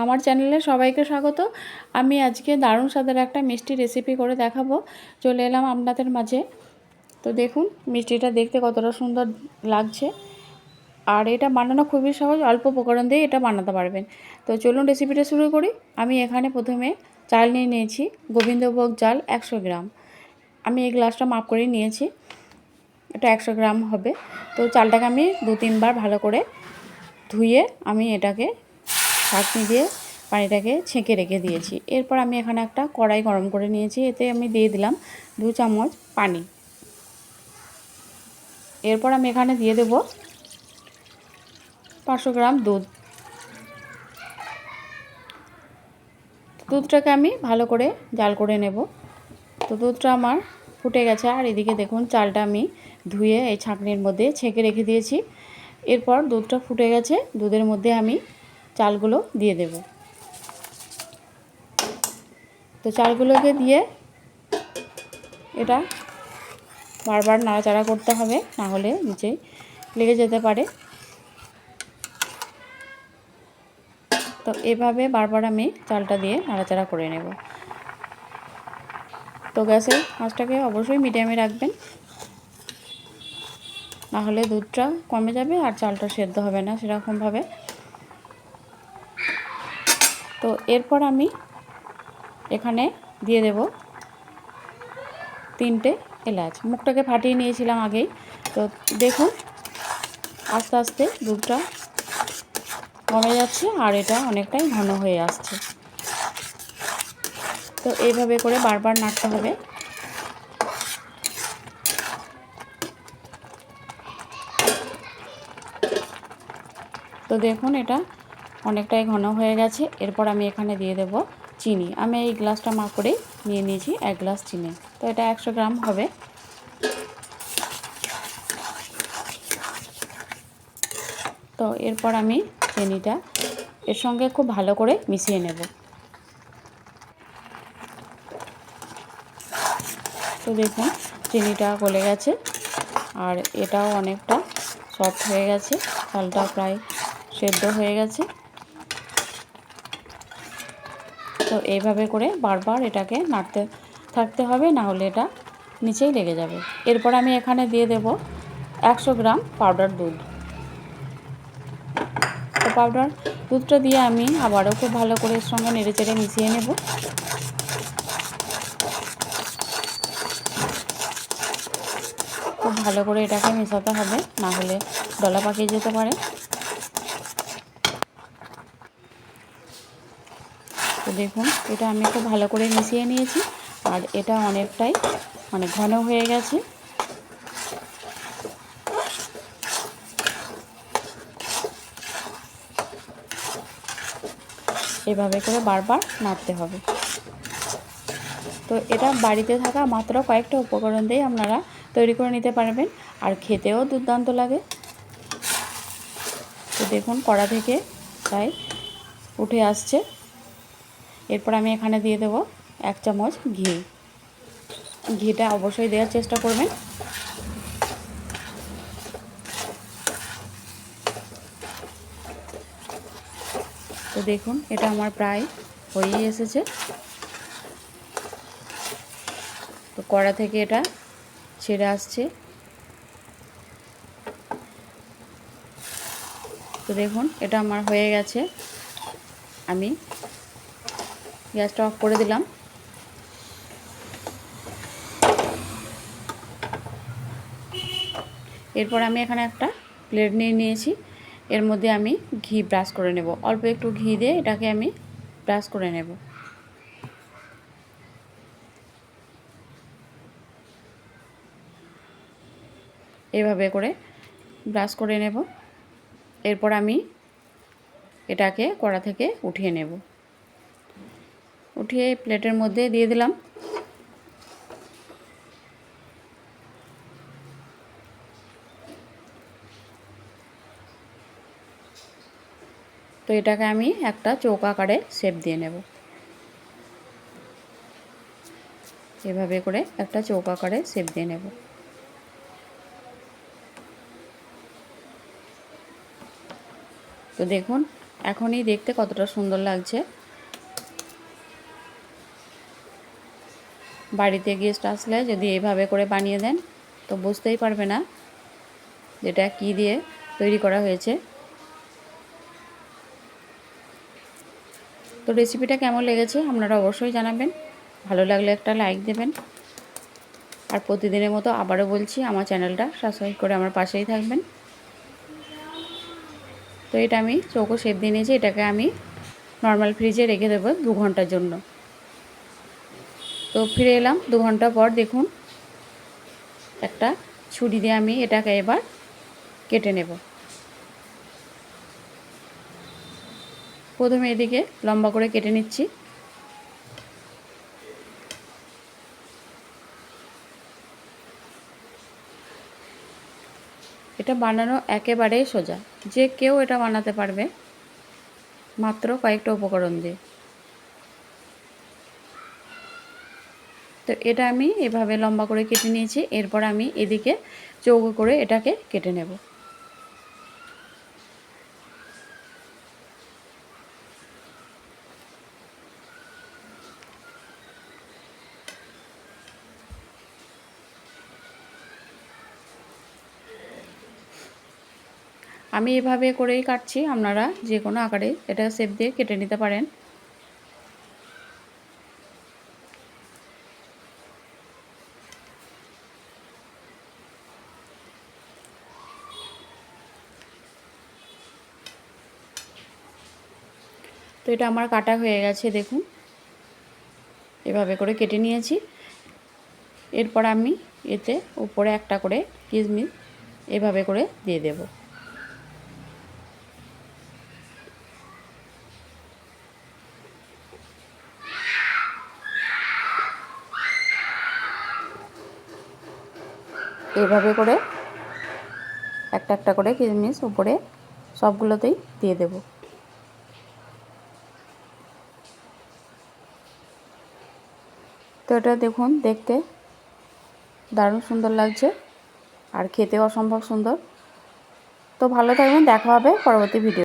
আমার চ্যানেলে সবাইকে স্বাগত। আমি আজকে দারুণ স্বাদের একটা মিষ্টি রেসিপি করে দেখাবো। চলে এলাম আপনাদের মাঝে। তো দেখুন মিষ্টিটা দেখতে কতটা সুন্দর লাগছে, আর এটা বানানো খুবই সহজ, অল্প উপকরণ দিয়ে এটা বানাতে পারবেন। তো চলুন রেসিপিটা শুরু করি। আমি এখানে প্রথমে চাল নিয়ে নিয়েছি, গোবিন্দভোগ চাল 100 গ্রাম। আমি এই গ্লাসটা মাপ করে নিয়েছি, এটা 100 গ্রাম হবে। তো চালটাকে আমি 2-3 বার ভালো করে ধুয়ে আমি এটাকে ছাঁকনি দিয়ে পানিটাকে ছেঁকে রেখে দিয়েছি। এরপর আমি এখানে একটা কড়াই গরম করে নিয়েছি, এতে আমি দিয়ে দিলাম 2 চামচ পানি। এরপর আমি এখানে দিয়ে দেব 500 গ্রাম দুধ। দুধটাকে আমি ভালো করে জাল করে নেব। তো দুধটা আমার ফুটে গেছে, আর এদিকে দেখুন চালটা আমি ধুয়ে এই ছাঁকনির মধ্যে ছেঁকে রেখে দিয়েছি। এরপর দুধটা ফুটে গেছে, দুধের মধ্যে আমি চালগুলো দিয়ে দেব। তো চালগুলোকে দিয়ে এটা বারবার নাড়াচাড়া করতে হবে, না হলে নিচে লেগে যেতে পারে। তো এভাবে বারবার আমি চালটা দিয়ে নাড়াচাড়া করে নেব। তো গ্যাসের আঁচটাকে অবশ্যই মিডিয়ামে রাখবেন, না হলে দুধটা কমে যাবে আর চালটা সেদ্ধ হবে না সেরকমভাবে। তো এরপর আমি এখানে দিয়ে দেব 3টে এলাচ। মুখটাকে ফাটিয়ে নিয়েছিলাম আগেই। তো দেখুন আস্তে আস্তে দুধটা কমে যাচ্ছে আর এটা অনেকটাই ঘন হয়ে আসছে। তো এইভাবে করে বারবার নাড়তে হবে। তো দেখুন এটা অনেকটাই ঘন হয়ে গেছে। এরপর আমি এখানে দিয়ে দেব চিনি। আমি এই গ্লাসটা মাপ করে নিয়ে নিয়েছি 1 গ্লাস চিনি। তো এটা 100 গ্রাম হবে। তো এরপর আমি চিনিটা এর সঙ্গে খুব ভালো করে মিশিয়ে নেব। তো দেখুন চিনিটা গলে গেছে আর এটাও অনেকটা সফট হয়ে গেছে, চালটা প্রায় সেদ্ধ হয়ে গেছে। তো এইভাবে করে বারবার এটাকে নাড়তে থাকতে হবে, না হলে এটা নিচেই লেগে যাবে। এরপর আমি এখানে দিয়ে দেব 100 গ্রাম পাউডার দুধ। তো পাউডার দুধটা দিয়ে আমি আবারও খুব ভালো করে এর সঙ্গে নেড়েচেড়ে মিশিয়ে নেব। খুব ভালো করে এটাকে মেশাতে হবে, না হলে দলা পাকিয়ে যেতে পারে। তো দেখুন এটা আমি খুব ভালো করে মিশিয়ে নিয়েছি, আর এটা অনেকটাই ঘন হয়ে গেছে। এভাবে করে বারবার নাড়তে হবে। তো এটা বাড়িতে থাকা মাত্র কয়েকটা উপকরণ দিয়ে আপনারা তৈরি করে নিতে পারবেন, আর খেতেও দুর্দান্ত লাগে। তো দেখুন কড়া থেকে প্রায় উঠে আসছে। এরপর আমি এখানে দিয়ে দেব 1 চামচ ঘি। ঘিটা অবশ্যই দেওয়ার চেষ্টা করবেন। তো দেখুন এটা আমার প্রায় হয়েই এসেছে। তো কড়া থেকে এটা ছেড়ে আসছে। তো দেখুন এটা আমার হয়ে গেছে। আমি গ্যাসটা অফ করে দিলাম। এরপর আমি এখানে একটা প্লেট নিয়ে নিয়েছি, এর মধ্যে আমি ঘি ব্রাশ করে নেব। অল্প একটু ঘি দিয়ে এটাকে আমি ব্রাশ করে নেব। এভাবে করে ব্রাশ করে নেব। এরপর আমি এটাকে কড়া থেকে উঠিয়ে নেব। উঠিয়ে প্লেটের মধ্যে দিয়ে দিলাম। তো এটাকে আমি একটা চৌকাকারে শেপ দিয়ে নেব। এভাবে করে একটা চৌকাকারে শেপ দিয়ে নেব। তো দেখুন এখনই দেখতে কতটা সুন্দর লাগছে। বাড়িতে গেস্ট আসলে যদি এইভাবে করে বানিয়ে দেন তো বুঝতেই পারবে না যেটা কী দিয়ে তৈরি করা হয়েছে। তো রেসিপিটা কেমন লেগেছে আপনারা অবশ্যই জানাবেন। ভালো লাগলে একটা লাইক দেবেন। আর প্রতিদিনের মতো আবারও বলছি, আমার চ্যানেলটা সাবস্ক্রাইব করে আমার পাশেই থাকবেন। তো এটা আমি চৌকো শেপ দিয়ে নিয়েছি, এটাকে আমি নর্মাল ফ্রিজে রেখে দেবো 2 ঘন্টার জন্য। তো ফিরে এলাম 2 ঘন্টা পর। দেখুন একটা ছুরি দিয়ে আমি এটাকে এবার কেটে নেব। প্রথমে এদিকে লম্বা করে কেটে নিচ্ছি। এটা বানানো একেবারেই সোজা, যে কেউ এটা বানাতে পারবে মাত্র কয়েকটা উপকরণ দিয়ে। তো এটা আমি এভাবে লম্বা করে কেটে নিয়েছি। এরপর আমি এদিকে চৌকো করে এটাকে কেটে নেব। আমি এভাবে করেই কাটছি, আপনারা যে কোনো আকারে এটা শেপ দিয়ে কেটে নিতে পারেন। তো এটা আমার কাটা হয়ে গেছে, দেখুন এভাবে করে কেটে নিয়েছি। এরপর আমি এতে উপরে একটা করে কিশমিশ এভাবে করে দিয়ে দেব। এভাবে করে একটা একটা করে কিশমিশ উপরে সবগুলোতেই দিয়ে দেব। তো এটা দেখুন দেখতে দারুণ সুন্দর লাগছে আর খেতেও অসম্ভব সুন্দর। তো ভালো থাকবেন, দেখা হবে পরবর্তী ভিডিও।